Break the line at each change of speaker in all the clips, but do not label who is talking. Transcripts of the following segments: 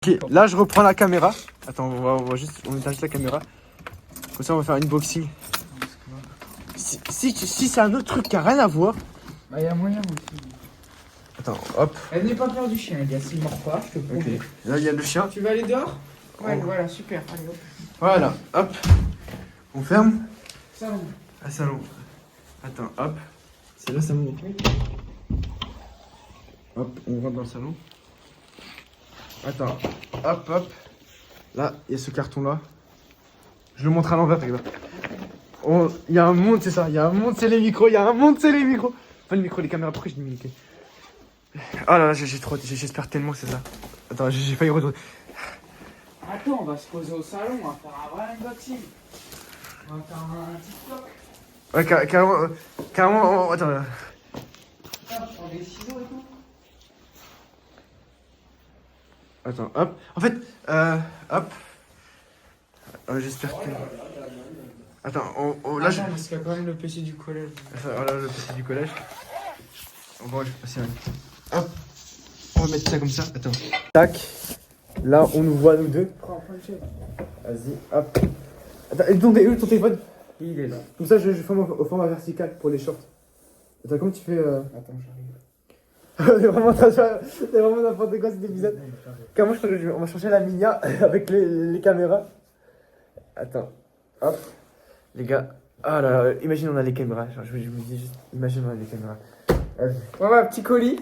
Ok, là je reprends la caméra. Attends, on va juste, on éteint juste la caméra. Comme ça, on va faire une unboxing. Si c'est un autre truc qui a rien à voir.
Bah, y'a moyen aussi.
Attends, hop.
Elle n'est pas peur du chien, les gars. S'il mord pas, je te promets.
Ok. Là, il y a le chien.
Tu vas aller dehors? Ouais,
Oh.
voilà, super. Allez, hop.
Voilà, hop. On ferme.
Salon.
Ah, salon. Attends, hop. C'est là, salon. Hop, on rentre dans le salon. Attends, hop, hop. Là, il y a ce carton-là. Je le montre à l'envers, regarde. Il y a un monde, c'est ça. Il y a un monde, c'est les micros. Il y a un monde, c'est les micros. Enfin, les micros, les caméras. Pourquoi je dis micro? Oh là là, j'espère tellement que c'est ça. Attends, j'ai failli retourner.
Attends, on va se poser au salon, on va faire un vrai unboxing. On va faire un TikTok.
Ouais, carrément, attends.
Ah, je prends des ciseaux et tout.
Attends, hop. En fait, hop. J'espère que... Attends, là, je...
Attends, parce qu'il y a quand même le PC du collège.
Voilà le PC du collège. Bon, je vais passer un... Hop. On va mettre ça comme ça. Attends. Tac. Là, on nous voit, nous deux.
Prends le chef.
Vas-y, hop. Attends, et ton téléphone?
Il est là.
Comme ça, je forme au format vertical pour les shorts. Attends, comment tu fais
Attends, j'arrive.
C'est vraiment n'importe quoi cet épisode. Comment on va changer la mia avec les caméras. Attends, hop. Les gars, ah là là, imagine on a les caméras. Genre, je me dis juste, imagine on a les caméras.
Ouais, petit colis.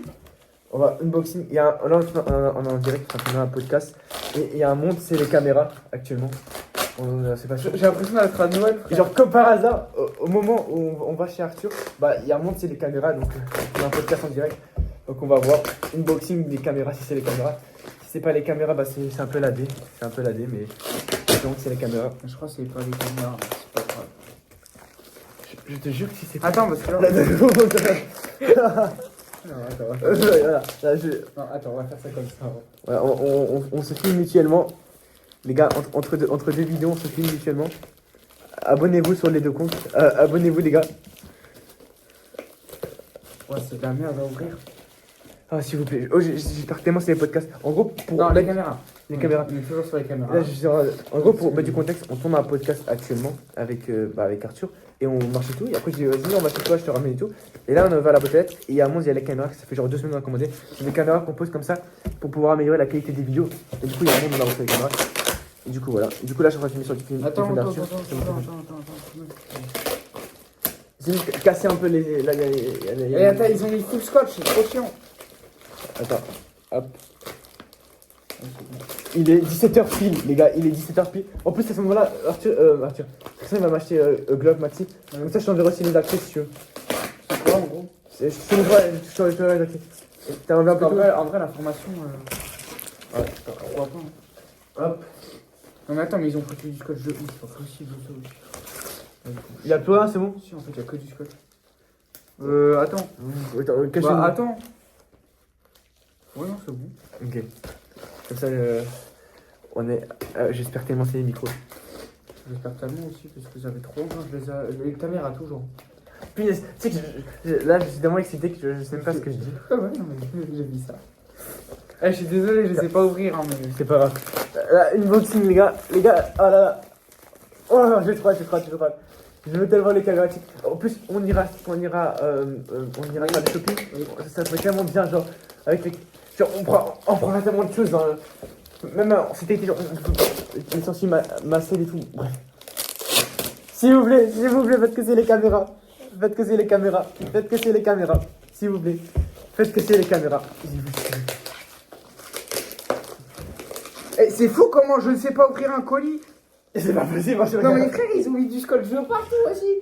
On va unboxing. Il y a là, on est en direct, enfin, on a un podcast. Et il y a un monde, c'est les caméras actuellement. C'est pas sûr.
J'ai l'impression d'être à Noël.
Et genre, comme par hasard, au moment où on va chez Arthur, bah il y a un monde, c'est les caméras. Donc, on a un podcast en direct. Donc, on va voir unboxing des caméras si c'est les caméras. Si c'est pas les caméras, bah c'est un peu la D. C'est un peu la D, mais donc c'est les caméras.
Je crois que c'est pas les caméras, c'est pas grave.
Je te jure que si c'est pas.
Attends, parce que là. Non, attends,
Voilà, là,
non, attends, on va faire ça comme ça.
voilà, on se filme mutuellement. Les gars, entre deux vidéos, on se filme mutuellement. Abonnez-vous sur les deux comptes. Abonnez-vous, les gars.
Ouais, c'est de la merde à ouvrir.
Ah, s'il vous plaît. Oh, j'espère tellement c'est les podcasts. En gros, pour.
Non, les caméras.
Les caméras.
On est toujours sur les caméras.
Là, en gros, pour mettre du contexte, on tourne un podcast actuellement avec Arthur. Et on marche et tout. Et après, je dis, vas-y, on va chez toi, je te ramène et tout. Et là, on va à la boîte aux lettres. Et il y a un monde, il y a les caméras. Ça fait genre 2 semaines qu'on a commandé. C'est des caméras qu'on pose comme ça pour pouvoir améliorer la qualité des vidéos. Et du coup, il y a un monde, on a reçu les caméras. Et du coup, voilà. Et du coup, là, je suis en train de filmer sur le téléphone
Attends,
d'Arthur.
attends.
C'est juste casser un peu les. Là, il y a les.
Et attends, ils ont mis full scotch, c'est trop chiant.
Attends, hop. Il est 17h pile, les gars, il est 17h pile. En plus, à ce moment-là, Arthur, Christian, il va m'acheter Glock Maxi. Comme ça, je t'enverrai aussi les accès si tu veux.
C'est quoi en gros?
Je te montrerai les accès. T'as envie un peu
En
tout
vrai, la formation.
Ouais.
Pourquoi pas?
Hop.
Non, mais attends, mais ils ont pris du scotch de ouf, c'est pas possible ça aussi.
Il a plus rien, c'est bon?
Si, en fait, il y a que du scotch. Attends.
Attends, cache-le.
Bah, attends. Ouais, non, c'est bon.
Ok. Comme ça, on est. J'espère tellement c'est les micros.
J'espère tellement aussi, parce que ça fait trop longtemps que je les ai. Les caméras, toujours.
Punaise, tu sais que là, je suis tellement excité que je sais même pas ce que je dis.
Ouais, non, mais j'ai vu ça. Eh, je suis désolé, je sais pas ouvrir, hein, mais.
C'est pas grave. Là, unboxing, les gars. Les gars, oh là là. Oh là là, je crois. Je veux tellement les caméras. En plus, on ira faire du shopping. Ça serait tellement bien, genre, avec les. Genre, on prendra tellement de choses. Hein. Même cet été, genre, on est censé masser et tout. Bref. S'il vous plaît, faites que c'est les caméras. S'il vous plaît. Faites que c'est les caméras.
Eh, c'est fou comment je ne sais pas ouvrir un colis.
C'est pas possible, moi,
Non, mais frère, ils ont mis du scotch de partout aussi.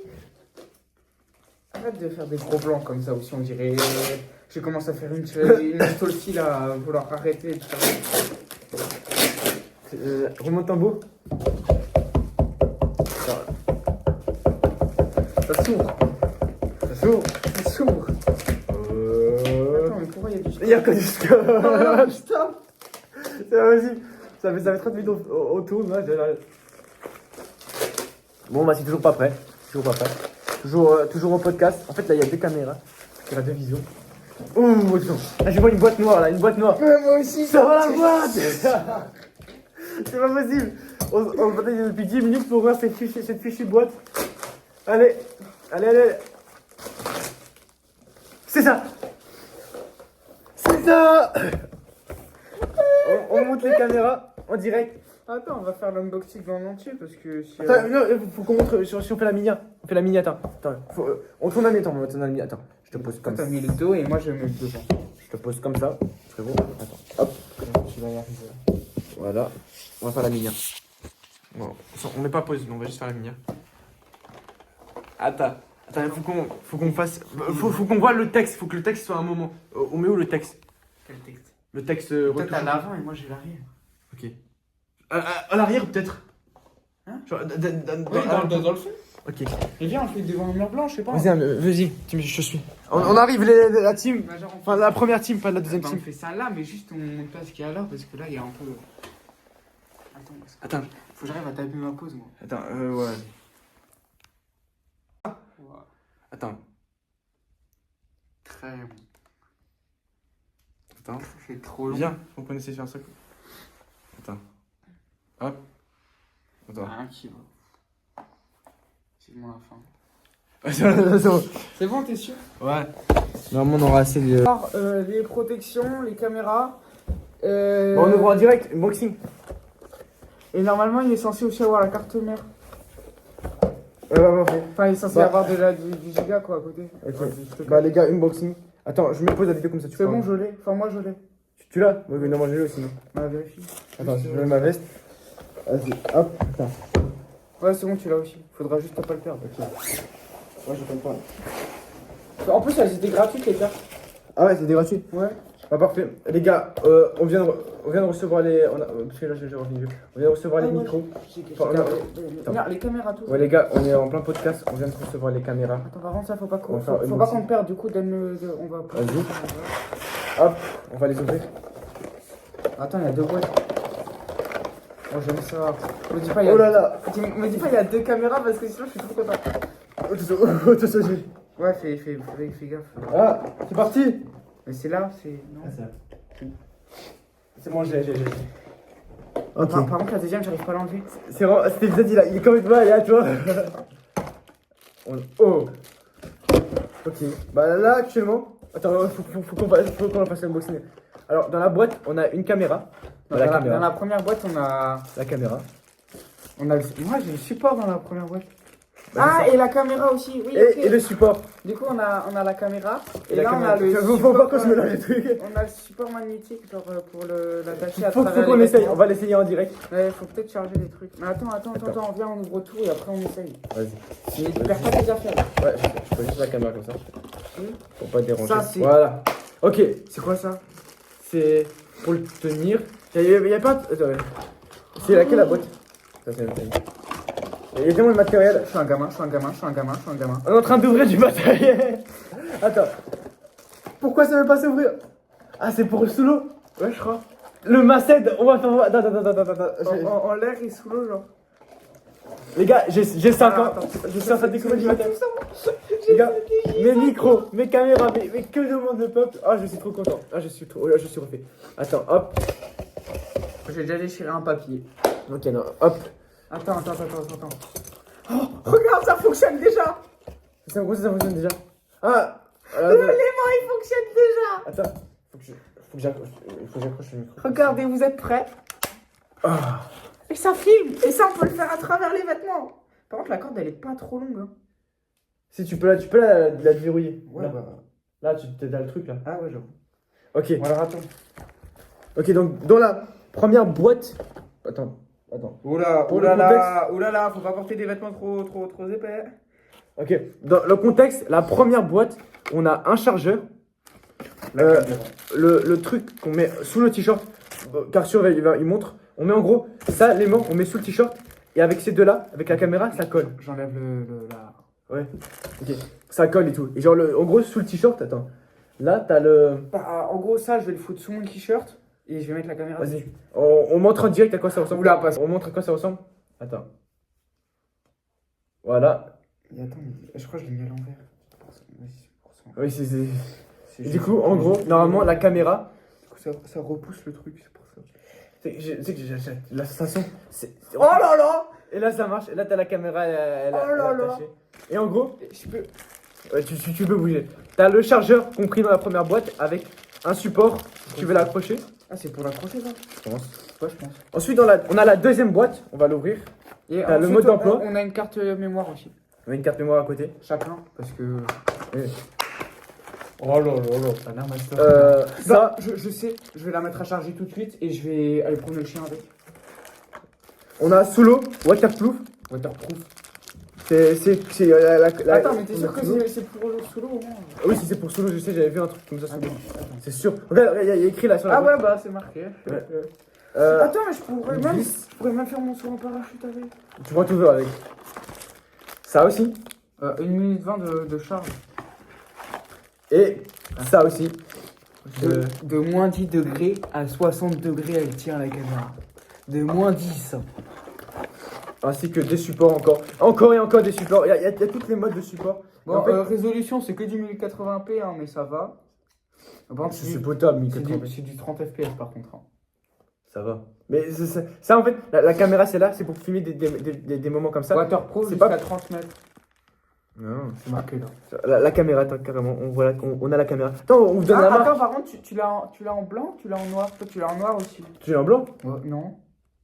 Arrête de faire des gros blancs comme ça aussi, on dirait. Je commence à faire une aussi là, à vouloir arrêter de faire.
Roulement de tambour.
Ça s'ouvre. Ça s'ouvre. Attends, mais pourquoi il y a du scotch?
Il y a que du scotch.
Non, stop.
C'est pas possible. Ça fait 30 minutes au tour. Là, bon, bah, c'est toujours pas prêt. Toujours au podcast. En fait, là, il y a 2 caméras. Il y a 2 visions. Ouh, attention. Là, je vois une boîte noire là, une boîte noire.
Ouais, moi aussi.
Ça va la boîte. C'est pas possible. On se bataille depuis 10 minutes pour voir cette fichue boîte. Allez, allez, allez. C'est ça. C'est ça. On monte les caméras en direct.
Attends, on va faire l'unboxing en entier parce que si.
Attends, non, faut qu'on montre si on fait la mini. On fait la mini, attends. On tourne la mini, attends, on va tourner la mini. Attends, je te pose comme
Toi,
ça.
t'as mis le dos et moi je mets le devant.
Je te pose comme ça. Frérot, attends. Hop.
Tu vas y arriver.
Voilà. On va faire la mini. Bon, on met pas pause, on va juste faire la mini. Attends, faut qu'on fasse. Faut qu'on voit le texte, faut que le texte soit un moment. On met où le texte?
Quel texte?
Le texte.
Toi t'as l'avant et moi j'ai l'arrière.
Ok. À l'arrière peut-être.
Hein?
Genre,
Dans le fond.
Ok.
Et viens, on fait devant un mur blanc, je sais pas.
Vas-y, je suis. On arrive la team.
Bah, genre,
Enfin la première team, pas la deuxième
bah,
team.
on fait ça là, mais juste on monte pas ce qu'il y a là parce que là il y a un peu.
Attends,
Faut que j'arrive à taper ma pause moi.
ouais.
Ouais.
Attends.
Très bon.
Attends.
C'est trop long.
Viens, faut qu'on essaie de faire ça. Attends. Hop. Attends.
Ah, qui va. C'est moi la fin.
C'est bon.
C'est bon, t'es sûr?
Ouais. Normalement, on aura assez de.
Alors, les protections, les caméras.
Bon, on ouvre en direct, unboxing.
Et normalement, il est censé aussi avoir la carte mère.
Parfait.
Enfin, il est censé
Bah.
avoir déjà du giga quoi à côté.
Ok.
Ouais,
Bah, les gars, unboxing. Attends, je me pose la vidéo comme ça, tu
c'est
vois.
bon, je l'ai. Enfin, moi je l'ai.
Tu l'as? Oui, non, moi j'ai le sinon.
Bah, vérifie.
Attends, je mets ma veste. Vas-y, hop. Attends.
Ouais, c'est bon, tu l'as aussi. Faudra juste pas le perdre.
Ok. Ouais, je comprends pas.
En plus, elles étaient gratuites les cartes.
Ah ouais, c'était gratuit.
Ouais.
Bah, parfait. Les gars, on vient de recevoir les. Parce que là, j'ai revenu. On vient de recevoir les micros. Enfin,
Non, les caméras, tout.
Ouais, les gars, on est en plein podcast. On vient de recevoir les caméras.
Attends, par contre, ça faut pas
On va faire
faut
une
pas
aussi.
qu'on le perde. Du coup, donne-le. On va.
Vas-y. Hop, on va les ouvrir.
Attends, il y a deux boîtes. Oh, j'aime ça. Me dis pas, il y a...
Oh là là.
Me dis pas, il y a deux caméras parce que sinon, je suis trop content.
Attention, j'ai.
Ouais, fais gaffe.
Ah, c'est parti.
Mais c'est là, c'est. Non.
C'est bon, j'ai. Ok.
Par contre, la deuxième, j'arrive pas à l'enlever.
C'est vraiment. C'était Zed, il est comme une balle, là, tu vois. Oh. Ok. Bah là, actuellement. Attends, faut qu'on fasse l'unboxing. Alors, dans la boîte, on a une caméra.
Dans
La
la
caméra.
première boîte, on a.
La caméra.
Moi, j'ai le support dans la première boîte.
Bah,
Ah,
c'est ça.
et la caméra aussi, oui.
Et,
Ok.
et le support.
Du coup, on a la caméra. Et
la
là,
caméra.
on a le.
Faut
support,
pas qu'on se mélange les trucs.
On a le support magnétique, genre pour l'attacher à
Faut
travers
qu'on
les
essaye.
vêtements.
On va l'essayer en direct.
Ouais, faut peut-être charger les trucs. Mais attends, viens, on ouvre tout et après on essaye.
Vas-y.
Mais perds pas tes affaires.
Ouais, je pose juste la caméra comme ça. Pour pas déranger.
Ça, c'est-
Voilà. Ok.
C'est quoi ça?
C'est pour le tenir. Il y a pas. Attends, ouais. C'est laquelle la boîte? Ça, c'est la taille. Il y a tellement de matériel.
Je suis un gamin.
On est en train d'ouvrir du matériel. Attends. Pourquoi ça veut pas s'ouvrir? Ah, c'est pour le sous l'eau?
Ouais, je crois.
Le Maced, on va faire. Attends.
En l'air et sous l'eau, genre.
Les gars, j'ai 5 ans.
Attends.
Je suis en train de découvrir du matériel. Les gars, mes micros, mes caméras, mais que demande le peuple. Ah, je suis trop content. Ah, je suis refait. Attends, hop.
J'ai déjà déchiré un papier.
Ok, non, hop.
Attends. Oh, regarde, ça fonctionne déjà.
Ça fonctionne déjà. Ah,
L'élément, il fonctionne déjà.
attends. Faut que j'accroche le micro.
Regardez, vous êtes prêts?
Ah.
Et ça filme. Et ça, on peut le faire à travers les vêtements. Par contre, la corde, elle est pas trop longue. Hein.
Si tu peux la déverrouiller.
Ouais,
là.
bah.
Là, tu t'as le truc là.
Ah ouais, j'avoue.
Ok.
Bon, alors attends.
Ok, donc dans la première boîte. Attends.
Oula,
Pour le contexte.
oulala, faut pas porter des vêtements trop épais.
Ok. Dans le contexte, la première boîte, on a un chargeur. Le truc qu'on met sous le t-shirt, car sur il montre. On met en gros ça, l'aimant, on met sous le t-shirt. Et avec ces deux-là, avec la caméra, ça colle.
J'enlève la...
Ouais. Ok. Ça colle et tout. Et genre, en gros, sous le t-shirt, attends. Là, t'as le.
Bah, en gros, ça, je vais le foutre sous mon t-shirt et je vais mettre la caméra
Vas-y.
dessus.
On montre en direct à quoi ça ressemble.
Oula, passe.
On montre à quoi ça ressemble. Attends. Voilà.
Et attends, mais je crois que je l'ai mis à l'envers.
Oui, c'est. Et du coup, en gros, normalement, la caméra,
Ça repousse le truc, c'est pour ça.
tu sais que j'ai la sensation,
Oh là là!
et là ça marche, et là t'as la caméra, elle
Oh là
est
là.
attachée. Et en gros,
Je peux.
ouais, tu peux bouger. T'as le chargeur compris dans la première boîte avec un support si tu veux l'accrocher.
Ah, c'est pour l'accrocher, ça?
Je pense.
Ouais, je pense.
Ensuite, on a la deuxième boîte, on va l'ouvrir.
Et
T'as le
ensuite,
mode d'emploi.
On a une carte mémoire aussi.
On a une carte mémoire à côté.
Chacun, parce que.
Oui.
Oh là là là, ça a l'air master.
Ça,
Je sais, je vais la mettre à charger tout de suite et je vais aller prendre le chien avec.
on a sous l'eau, waterproof.
Waterproof.
C'est
Attends, mais t'es sûr que c'est pour l'eau sous l'eau au moins?
Oui, si c'est pour sous l'eau, je sais, j'avais vu un truc comme ça sous l'eau.
Attends.
C'est sûr. Regarde, il y a écrit là sur la
Ah
boîte.
ouais, bah c'est marqué.
Ouais.
Attends, mais je
vis.
pourrais même faire mon saut en parachute avec.
Tu vois tout avec. Ça aussi.
1 minute 20 de charge.
Et ça aussi.
De moins 10 degrés à 60 degrés, elle tient la caméra. De moins 10.
Ainsi que des supports encore. Encore et encore des supports. Il y a toutes les modes de support.
Bon,
En fait,
résolution, c'est que du 1080p, hein, mais ça va. Par contre,
c'est potable,
c'est
1080p.
du 30 fps par contre. Hein.
Ça va. Mais ça, en fait, la caméra, c'est là, c'est pour filmer des moments comme ça.
Waterproof
c'est
jusqu'à
pas-
30 mètres.
Non.
C'est marqué là.
La caméra, attends, carrément. On a la caméra. Attends, on vous donne la marque.
Attends, par contre, tu l'as en blanc, tu l'as en noir. Toi, tu l'as en noir aussi.
Tu l'as en blanc?
Non.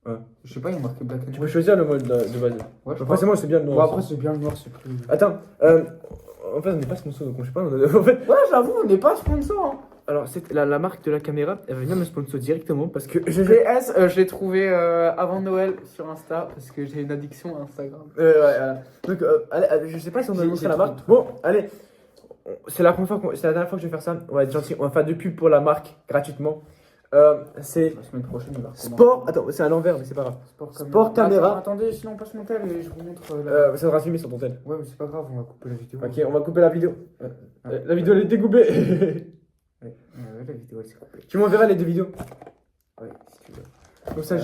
Ouais.
Je sais pas, il y a marqué black and
Tu peux
white.
choisir le mode de base.
Ouais, je
Après, c'est moi, c'est bien le
Bon,
noir.
après, c'est bien le noir, c'est plus.
Attends, en fait, on n'est pas sponsor, donc je sais pas. En fait,
Ouais, j'avoue, on n'est pas sponsor. Hein.
alors, la marque de la caméra, elle va venir me sponsor directement parce que
PS, je l'ai trouvé avant Noël sur Insta parce que j'ai une addiction à Instagram.
Ouais, voilà. Donc, allez, je sais pas si on doit
J'ai
montrer la
trop
marque. Bon, allez. C'est la première fois, c'est la dernière fois que je vais faire ça. On va être gentil. On va faire de pub pour la marque gratuitement. C'est
La semaine prochaine, il va
Sport. Attends, c'est à l'envers, mais c'est pas grave. Sport caméra.
Attends, attendez, sinon on passe mon tel et je vous montre.
Ça sera filmé sur ton tel.
Ouais, mais c'est pas grave, on va couper la vidéo.
Ok, on va couper la vidéo. La vidéo elle est découpée.
Ouais, la vidéo elle s'est coupée.
Tu m'enverras les deux vidéos.
Ouais, si tu veux.
Comme ça,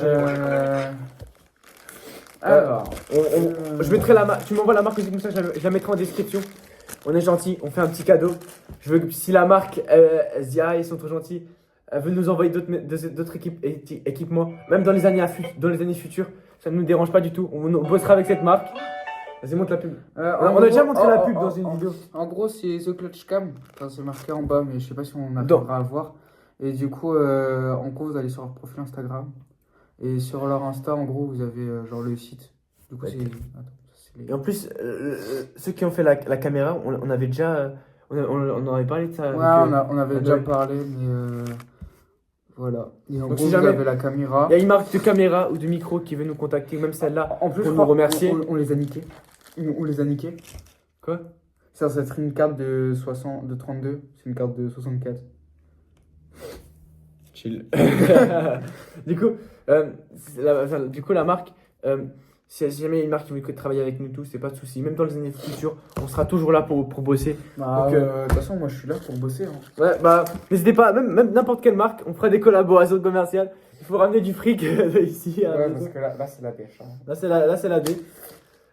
Alors,
je mettrai la marque. Tu m'envoies la marque aussi, comme ça, je la mettrai en description. On est gentil, on fait un petit cadeau. Je veux que si la marque, elle se dit, ah, ils sont trop gentils, elle veut nous envoyer d'autres équipements, même dans les années futures, ça ne nous dérange pas du tout. On bossera avec cette marque. Vas-y, montre la pub. on a déjà montré la pub dans une vidéo.
En gros, c'est The Clutch Cam. Enfin, c'est marqué en bas, mais je sais pas si on arrivera à voir. Et du coup, en gros, vous allez sur leur profil Instagram. Et sur leur Insta, en gros, vous avez genre le site. Du coup,
Ouais.
c'est. Attends, c'est les.
Et en plus, ceux qui ont fait la caméra, on avait déjà. On en avait parlé de ça.
Ouais,
avec,
on avait
avec
déjà
Noël.
parlé, mais voilà. Et en
Donc,
gros,
si jamais-
vous avez la caméra.
Il y a une marque de caméra ou de micro qui veut nous contacter, même celle-là,
En plus,
pour
je
nous
crois,
remercier.
on les a niqués. On les a niqués.
Quoi?
Ça serait une carte de 32. C'est une carte de 64.
Chill. Du coup, la marque, si jamais il y a une marque qui veut travailler avec nous tous, c'est pas de souci. Même dans les années futures, on sera toujours là pour bosser.
Bah,
Donc,
de toute façon, moi, je suis là pour bosser. Hein.
Ouais, bah, n'hésitez pas, même n'importe quelle marque, on fera des collaborations commerciales. Il faut ramener du fric ici. À la
Ouais,
maison.
parce que là c'est la pêche. Hein.
Là, c'est la D.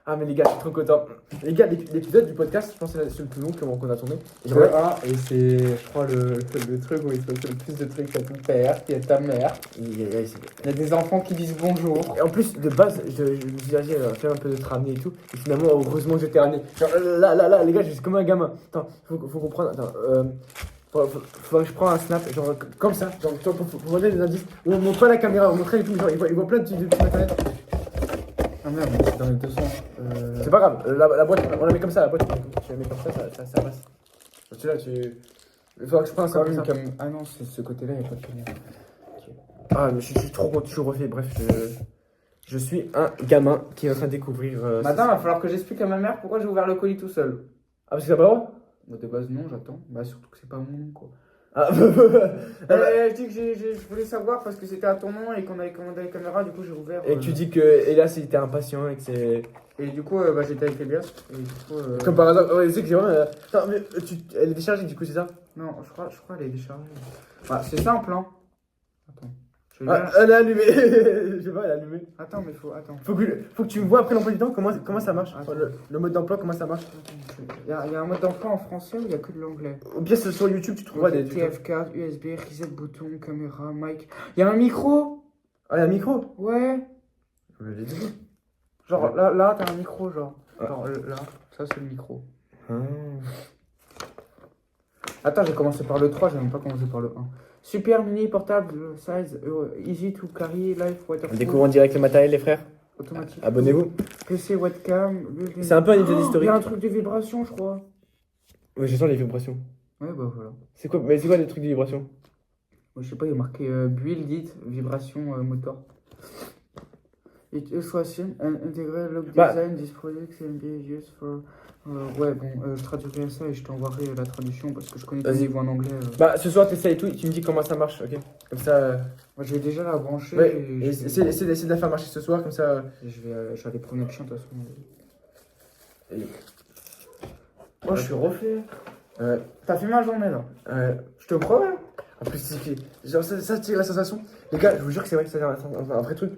Ah, mais les gars, je suis trop content. Les gars, l'épisode du podcast, je pense que c'est le plus long qu'on a tourné. Et j'aimerais-
Et c'est, je crois, le truc où il faut le plus de trucs. Il y a ton père, il y a ta mère. Il y a des enfants qui disent bonjour.
Et en plus, de base, je me suis dit, vas-y, faire un peu de ramener et tout. Et finalement, heureusement que j'étais ramené. Genre, là, les gars, je suis comme un gamin. Attends, faut comprendre. Attends, faut que je prenne un snap, genre comme ça. Genre, pour vous donner des indices. On montre pas la caméra, on montrait et tout. Genre, il voit plein de petits matériels.
Ah merde, c'est dans les deux sens.
C'est pas grave, la boîte, on la met comme ça, la boîte. Tu la mets comme ça passe. Tu là, il faudra que je prenne un snap comme ça.
Ah non, c'est ce côté-là, il n'y a pas de caméra.
Ah, mais je suis trop content, je suis refait. Bref, je suis un gamin qui est en train de découvrir.
Maintenant, il va falloir que j'explique à ma mère pourquoi j'ai ouvert le colis tout seul.
Ah, parce que t'as pas le droit?
Bah, de base, non, j'attends. Bah, surtout que c'est pas mon nom, quoi.
Ah,
Je dis que je voulais savoir parce que c'était à ton nom et qu'on avait commandé la caméra, du coup j'ai ouvert.
et que tu dis que Elias il était impatient et que c'est.
Et du coup, bah, j'étais avec Elias. Et du coup,
Comme par hasard, ouais, c'est que c'est vraiment. Attends, mais elle est déchargée du coup, c'est ça?
non, je crois qu'elle est déchargée. Bah, c'est simple, hein. Attends. Je vais
Ah,
bien-
elle est allumée. Je sais pas, elle est allumée.
Attends, mais faut. Attends.
Faut que tu me vois après l'emploi du temps comment ça marche.
Attends.
Enfin, le mode d'emploi, comment ça marche.
Il y a un mode d'emploi en français ou il y a que de l'anglais?
Ou bien c'est sur YouTube, tu trouveras des tutos.
TF4, USB, reset bouton, caméra, mic. Il y a un micro?
Ah, il y a un micro.
Ouais.
Je l'ai dit.
Genre là t'as un micro, genre.
Ah.
Genre là, ça c'est le micro.
Ah.
Attends, j'ai commencé par le 3, j'ai même pas commencé par le 1. Super mini portable size easy to carry life waterproof.
Découvrons direct le matériel, les frères.
Automatique.
Abonnez-vous.
PC webcam.
C'est un peu un épisode
Il y
historique.
a un truc de vibration, je crois.
Ouais, je sens les vibrations.
Ouais, bah voilà.
C'est quoi, mais c'est quoi les trucs de vibration?
Moi, je sais pas, il y a marqué build it, vibration motor. It illustration and integrate look
Bah.
design, this product can be used for. Ouais, bon, je traduirai ça et je t'envoierai la traduction parce que je connais ton
Vas-y.
niveau en anglais.
Bah, ce soir, t'essayes tout et tu me dis comment ça marche, ok? Comme ça.
Moi, je vais déjà la brancher.
Ouais,
et
et
je,
essaie de la faire marcher ce soir, comme ça.
je vais aller prendre action de toute façon.
Et-
Oh, je suis refait.
Ouais.
T'as fait ma journée là.
Je te promets. En plus, genre, ça c'est la sensation. Les gars, je vous jure que c'est vrai, c'est un vrai truc.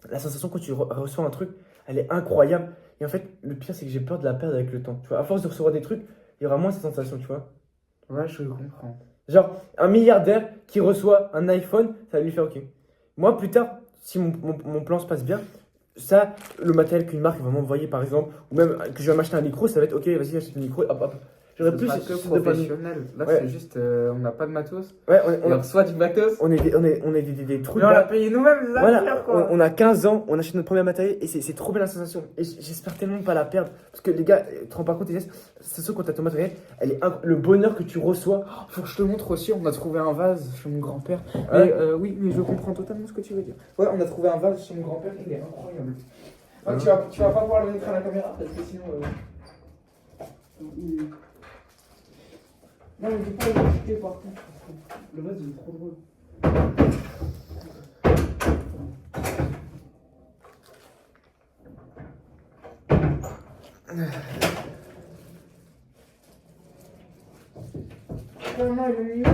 La sensation quand tu reçois un truc, elle est incroyable. Et en fait, le pire, c'est que j'ai peur de la perdre avec le temps. Tu vois, à force de recevoir des trucs, il y aura moins cette sensation, tu vois.
Ouais, je comprends.
Genre, un milliardaire qui reçoit un iPhone, ça va lui faire OK. Moi, plus tard, si mon plan se passe bien, ça, le matériel qu'une marque va m'envoyer, par exemple, ou même que je vais m'acheter un micro, ça va être OK, vas-y, achète un micro, hop, hop. J'aurais plus
que
ce dopamine.
professionnel. Là,
Ouais.
c'est juste, on n'a pas de matos.
Ouais,
On reçoit du matos.
on est des trucs.
Mais on l'a payé nous-mêmes, les
Voilà,
affaires, quoi.
on a 15 ans, on achète notre premier matériel et c'est trop bien la sensation. Et j'espère tellement pas la perdre. Parce que les gars, tu te rends pas compte, c'est sûr quand t'as ton matériel, le bonheur que tu reçois.
Faut que je te montre aussi, on a trouvé un vase chez mon grand-père.
Ouais.
Mais oui, mais je comprends totalement ce que tu veux dire. Ouais, on a trouvé un vase chez mon grand-père, il est incroyable. Ah, tu vas pas pouvoir le mettre à la caméra parce que sinon. Non, mais je vais pas le jeter par contre. Le vase il est trop drôle. Non, il est mieux.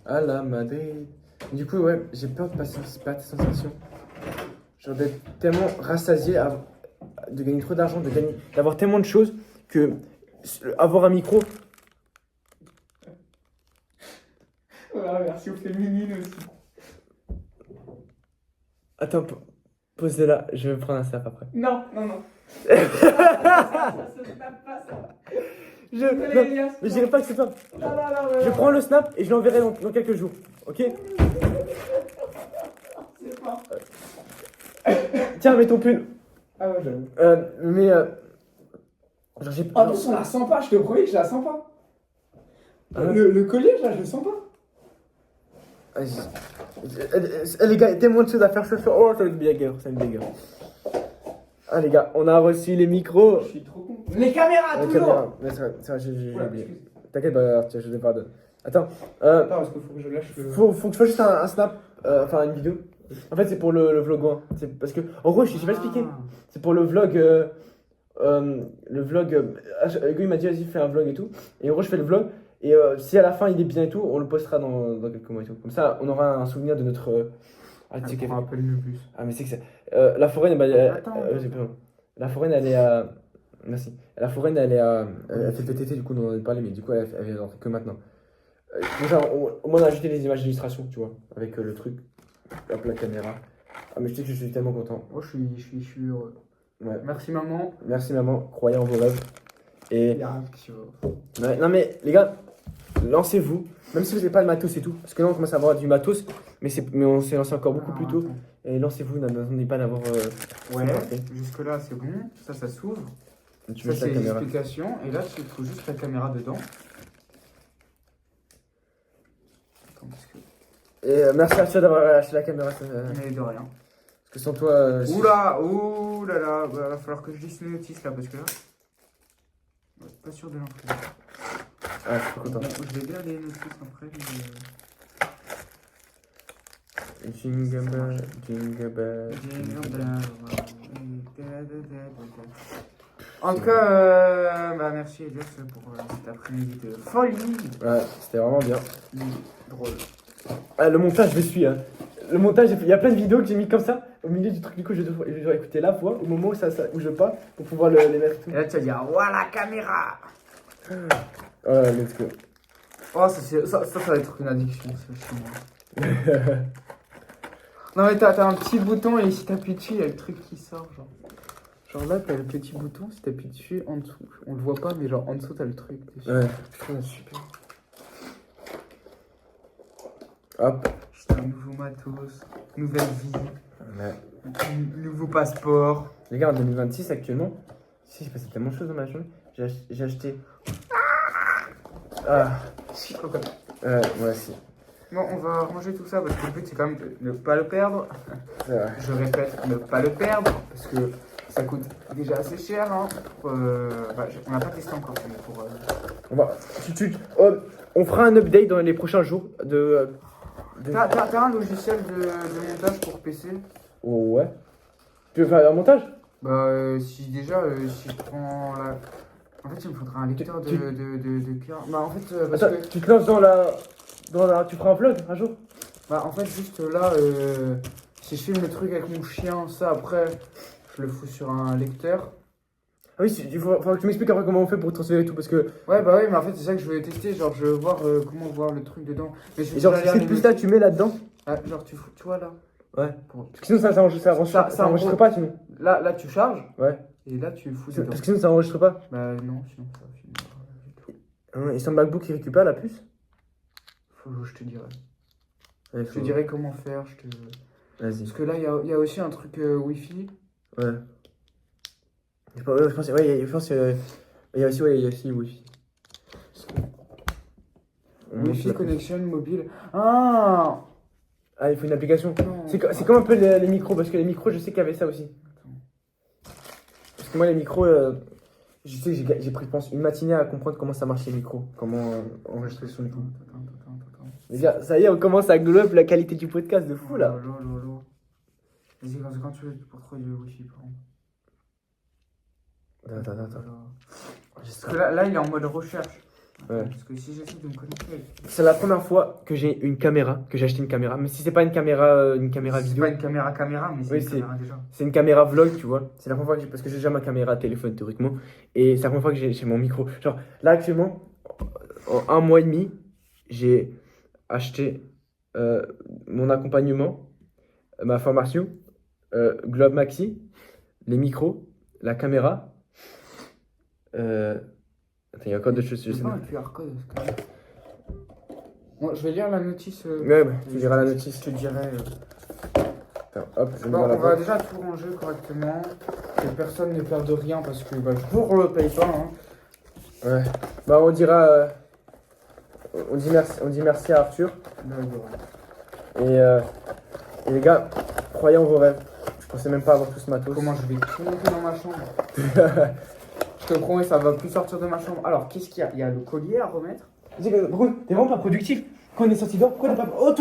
À la Madrid. Du coup, ouais, j'ai peur de passer pas cette sensation. Genre d'être tellement rassasié, de gagner trop d'argent, d'avoir tellement de choses que avoir un micro.
Voilà, version féminine aussi.
Attends, posez là, je vais me prendre un snap après.
Non, non, non. Ça se tape pas ça.
Non, mais je dirais pas que c'est toi. Je prends le snap et je l'enverrai dans quelques jours. Ok?
C'est pas.
Tiens, mets ton pull.
Ah ouais, j'avoue.
Genre, j'ai
En plus, on la sent pas, je te promets que je la sens pas.
Ah.
Le collier, là, je le sens pas.
Les gars, il y a tellement de choses à faire ce soir. Oh, ça va être bagarre, ça va être bagarre. Ah, les gars, on a reçu les micros.
Je suis trop con. Les caméras,
La
toujours.
caméra. Mais c'est vrai, j'ai
Ouais,
oublié.
excuse.
T'inquiète, bah, tiens, je te pardonne. Attends,
Attends, parce qu'il faut que je lâche le.
faut que je fasse juste un snap, enfin une vidéo. En fait, c'est pour le vlog 1. C'est parce que, en gros, je sais pas expliquer. C'est pour le vlog. Hugo, il m'a dit, vas-y, fais un vlog et tout. Et en gros, je fais le vlog. Et si à la fin il est bien et tout, on le postera dans quelques mois et tout. Comme ça, on aura un souvenir de notre. Ah, tu sais
Je me rappelle le bus.
Ah, mais c'est que c'est. La forêt, bah,
Attends.
la forêt, elle est à. Merci. La forêt, elle est à. Elle fait PTT, du coup, on en a parlé, mais du coup, elle vient d'entrer que maintenant. Déjà, au moins, on a ajouté les images d'illustration, tu vois, avec le truc. Hop, la caméra. Ah, mais je sais que je suis tellement content.
Oh, je suis heureux.
Ouais.
Merci, maman.
Merci, maman. Croyez en vos rêves. Et.
Réaction.
Ouais, non, mais les gars, lancez-vous. Même si vous n'avez pas de matos et tout. Parce que là, on commence à avoir du matos. Mais on s'est lancé encore beaucoup plus tôt. Et lancez-vous, n'attendez pas d'avoir.
Ouais,
parfait.
jusque-là, c'est bon. Ça s'ouvre.
Tu
Ça,
mets
c'est
la
les
caméra.
explications. Et là, tu trouves juste la caméra dedans. Attends, parce que.
Et merci à toi d'avoir acheté la caméra.
Mais de rien.
Parce que sans toi.
Ouh là là, bah, va falloir que je lise les notices là parce que là. Ouais, pas sûr de l'imprimer.
Ah, je suis content.
Je vais lire les notices après.
Jingle bell, jingle bell.
En tout cas, bah, merci Elias pour cet après-midi de folie.
Ouais, c'était vraiment bien.
Drôle.
Ah, le montage, je me suis. Hein. Le montage, il y a plein de vidéos que j'ai mis comme ça, au milieu du truc. Du coup, je dois écouter la voix au moment où, où je pars pour pouvoir les mettre et tout.
Et là, tu vas dire, voilà la caméra.
Voilà, let's go.
Oh, ça va être une addiction, ça, chez moi. Non, mais t'as un petit bouton et si t'appuies dessus, il y a le truc qui sort, genre. Genre là, t'as le petit bouton, si t'appuies dessus, en dessous. On le voit pas, mais genre en dessous, t'as le truc dessus.
Ouais.
Je trouve ça super.
Hop.
J'ai un nouveau matos, nouvelle vie,
Ouais.
nouveau passeport.
Les gars, en 2026 actuellement, si, j'ai passé tellement de choses dans ma journée. J'ai acheté. Ah.
Si, quoi.
Moi aussi.
Bon, on va ranger tout ça parce que le but c'est quand même de ne pas le perdre.
C'est vrai.
Je répète, ne pas le perdre parce que ça coûte déjà assez cher. Hein, on n'a pas testé encore. Mais pour,
On va. On fera un update dans les prochains jours de.
T'as un logiciel de montage pour PC?
Oh, ouais. Tu veux faire un montage?
Bah, si je prends la. En fait, il me faudra un lecteur de carte. Bah, en fait, parce
Attends,
que.
tu te lances dans la. Tu feras un vlog un jour?
Bah, en fait, juste là, si je filme le truc avec mon chien, ça après, je le fous sur un lecteur.
Ah oui, il faut que tu m'expliques après comment on fait pour transférer et tout parce que.
Ouais, bah oui, mais en fait, c'est ça que je veux tester. Genre, je veux voir comment voir le truc dedans. Mais je
Et genre,
vais
si plus là, tu mets là-dedans.
Ah, genre, tu vois là.
Ouais. Parce que sinon, ça enregistre pas sinon.
Là, tu charges.
Ouais.
Et là, tu fous dedans.
Parce que sinon, ça enregistre pas.
Bah non, sinon ça filme pas du tout.
Et son MacBook, il récupère la puce?
Je te dirai.
Ouais,
Je te dirai comment faire.
Vas-y.
Parce que là, il y a aussi un truc Wi-Fi.
Ouais. Je pense, ouais, je pense il y a aussi Wi-Fi.
Wi-Fi connexion mobile. Ah,
il faut une application.
non.
C'est comme un peu les micros, parce que les micros, je sais qu'il y avait ça aussi. Parce que moi, les micros, je sais que j'ai pris, je pense, une matinée à comprendre comment ça marche les micros, comment enregistrer son micro.
Attends.
Les gars, ça y est, on commence à glow up la qualité du podcast de fou là.
Vas-y, quand tu veux pour trouver du Wi-Fi, par contre.
Attends.
Parce que là, il est en mode recherche.
Ouais.
Parce que si j'essaie de me connecter.
C'est la première fois que j'ai une caméra, que j'ai acheté une caméra. Mais si c'est pas une caméra
C'est
vidéo,
pas une caméra, mais c'est
Oui,
une caméra déjà.
c'est une caméra vlog, tu vois. C'est la première fois parce que j'ai déjà ma caméra téléphone théoriquement. Et c'est la première fois que j'ai mon micro. Genre là actuellement, en 1 mois et demi, j'ai acheté mon accompagnement, ma formation, Globe Maxi, les micros, la caméra. Attends, il y a encore d'autres choses.
C'est pas un QR code, quand même. Moi, je vais lire la notice.
Ouais, tu liras la notice.
Je te dirai.
Attends, hop, je
Bon, on va déjà tout ranger correctement. Que personne ne perde rien parce que je vous le paye pas. Hein.
Ouais. Bah, on dira. On dit merci à Arthur. Et les gars, croyez en vos rêves. Je pensais même pas avoir tout ce matos.
Comment je vais tout monter dans ma chambre? Je te promets, ça va plus sortir de ma chambre. Alors, qu'est-ce qu'il y a? Il y a le collier à remettre.
T'es vraiment pas productif. Quand on est sorti dehors, pourquoi t'as pas. Oh,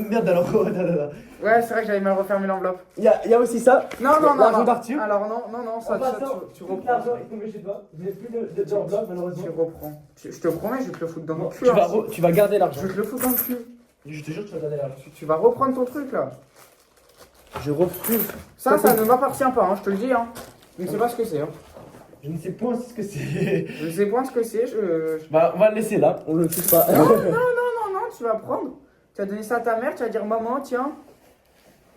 merde alors.
Ouais, c'est vrai que j'avais mal refermé l'enveloppe.
Il y a aussi ça.
Non,
L'argent d'Arthur.
Alors, non, ça, tu reprends.
L'argent est tombé chez toi. J'ai plus d'enveloppe, malheureusement.
Tu reprends. Je te promets, je vais te le foutre dans le cul.
Tu vas garder l'argent.
Je vais te le foutre dans le cul.
Je te jure, tu vas garder l'argent.
Tu vas reprendre ton truc là.
Je refuse.
Ça ne m'appartient pas, hein, je te le dis. Hein. Je ne sais pas ce que c'est. Hein.
Je ne sais pas ce que c'est.
Je ne sais pas ce que c'est.
Bah, on va le laisser là. On le touche pas.
Non, tu vas prendre. Tu vas donner ça à ta mère, tu vas dire maman, tiens.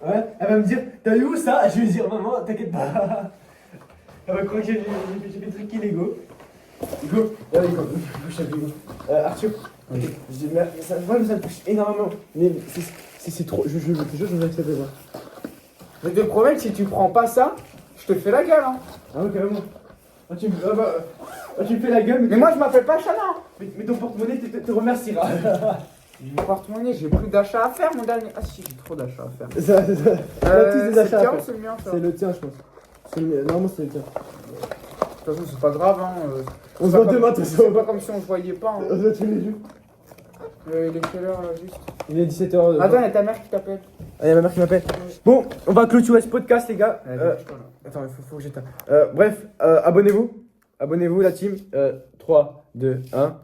Ouais, elle va me dire, t'as eu où ça? Je vais lui dire, maman, t'inquiète pas. Elle va croire que j'ai des trucs illégaux. Go, Arthur, oui. Je dis, mais ça me touche énormément. Mais c'est trop, je te jure, je ne l'accepte pas.
Je te promets que si tu prends pas ça, je te fais la gueule. Hein.
Ah ouais, carrément. Tu me fais la gueule.
Mais moi je m'appelle pas Chana.
Mais ton porte-monnaie te remerciera.
Mon porte-monnaie, j'ai plus d'achats à faire, mon dernier. Ah si, j'ai trop d'achats à faire.
C'est le tien,
c'est le mien, ça.
C'est le tien, je pense. Normalement, c'est le tien.
De toute façon, c'est pas grave. Hein.
On se voit demain, de toute façon.
C'est pas comme si on se voyait pas. Hein.
On se voit tous les jours.
Il est quelle heure là, juste?
Il est 17h.
Attends, il y a ta mère qui t'appelle.
Ah, il y a ma mère qui m'appelle. Bon, on va clôturer ce podcast, les gars. Attends, il faut que j'éteins. Bref, abonnez-vous. Abonnez-vous la team. 3, 2, 1.